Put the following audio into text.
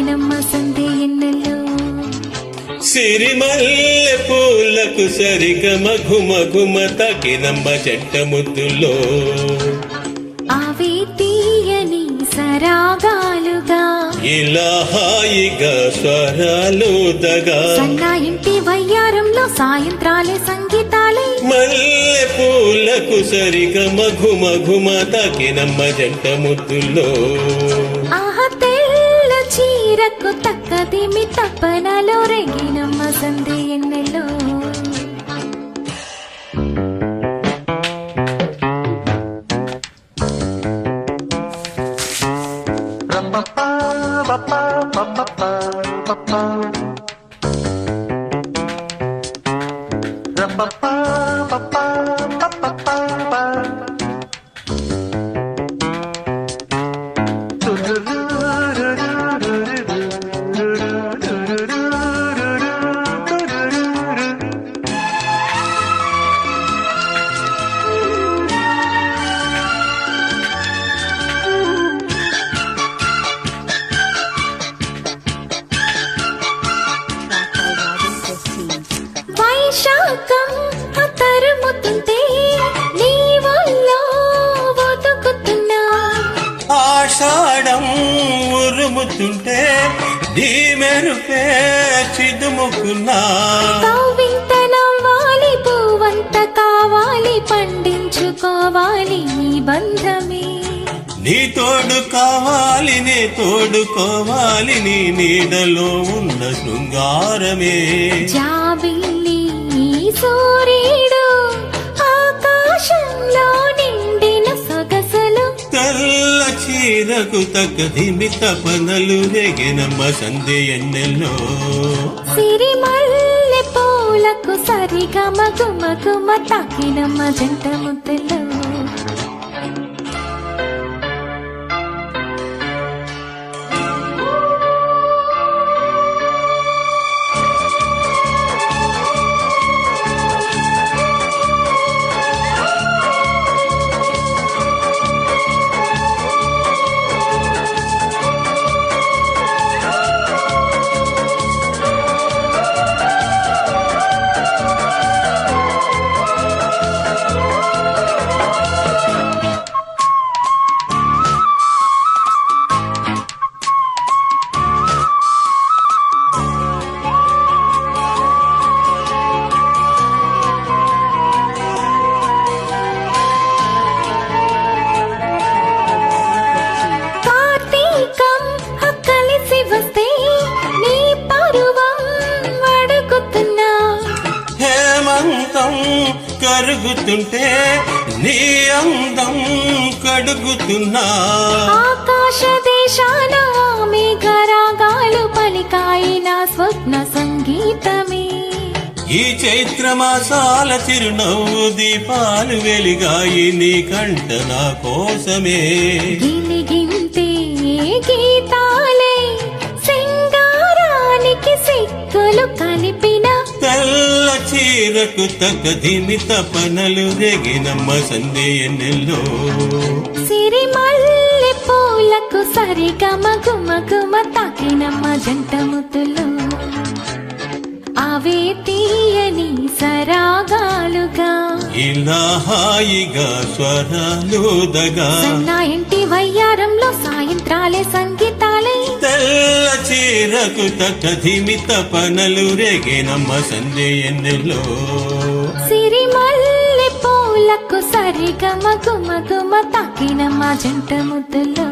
తాకినమ్మ సందే ఎన్నెల్లో సిరిమల్లె పూలకు సరిగమ ఘుమ ఘుమ తాకినమ్మ జంట ముద్దుల్లో అవి తీయని సరాగాలుగా ఇలా హాయిగా స్వరాలుదగా సన్నా ఇంటి వయ్యారంలో సాయంత్రాలే సంగీతాలే మల్లె పూలకు సరిగమ ఘుమ ఘుమ తాకినమ్మ జంట ముద్దుల్లో ఆహా తెల్ల చీరకు తక్కదిమి తప్పనలో రేగినమ్మ సందే ఎన్నెల్లో వైశాఖం తరుముతుంటే నీ వల్ల బతుకుతున్నా ఆషాఢం ఉరుముతుంటే నీ మెరుపే చిదుముకున్నా కవింతనం వాలి పువ్వంత కావాలి పండించుకోవాలి ఈ బంధమే నీ తోడు కావాలి నే తోడుకోవాలి నీ నీడలో ఉన్న శృంగారమే జాబిల్లి సూర్యుడు ఆకాశంలో నిండిన సొగసులు తెల్ల చీరకు తగ్గదిమి తపనలు రేగినమ్మ సందే ఎన్నెల్లో సిరిమల్లె పూలకు సరిగమ గుమ గుమ తాకినమ్మ జంట ముద్దలో హేమంతం కరుగుతుంటే నీ అందం కడుగుతున్నా ఆకాశ దేశాన మేఘరాగాలు పలికాయిన స్వప్న సంగీతమే ఈ చైత్రమాసాల చిరునవ్వు దీపాలు వెలిగాయి నీ కంట నా కోసమే గిలిగింతే గీతాలే సింగారానికి సిక్కులు కలిపిన తెల్ల చీరకు తగ్గదిమి తపనలు రేగినమ్మ సందే ఎన్నెల్లో సిరిమల్లె పూలకు సరిగమ గుమ గుమ తాకినమ్మ జంట ముద్దులో అవే తీయని సరాగాలుగా ఇలా హాయిగా స్వరాలుదగా సన్నా ఇంటి వయ్యారంలో సాయంత్రాలే సంగీతాలే తెల్ల చీరకు తగ్గదిమి తపనలు రేగినమ్మ సందే ఎన్నెల్లో సిరిమల్లె పూలకు సరిగమ గుమ గుమ తాకినమ్మ జంట ముద్దులో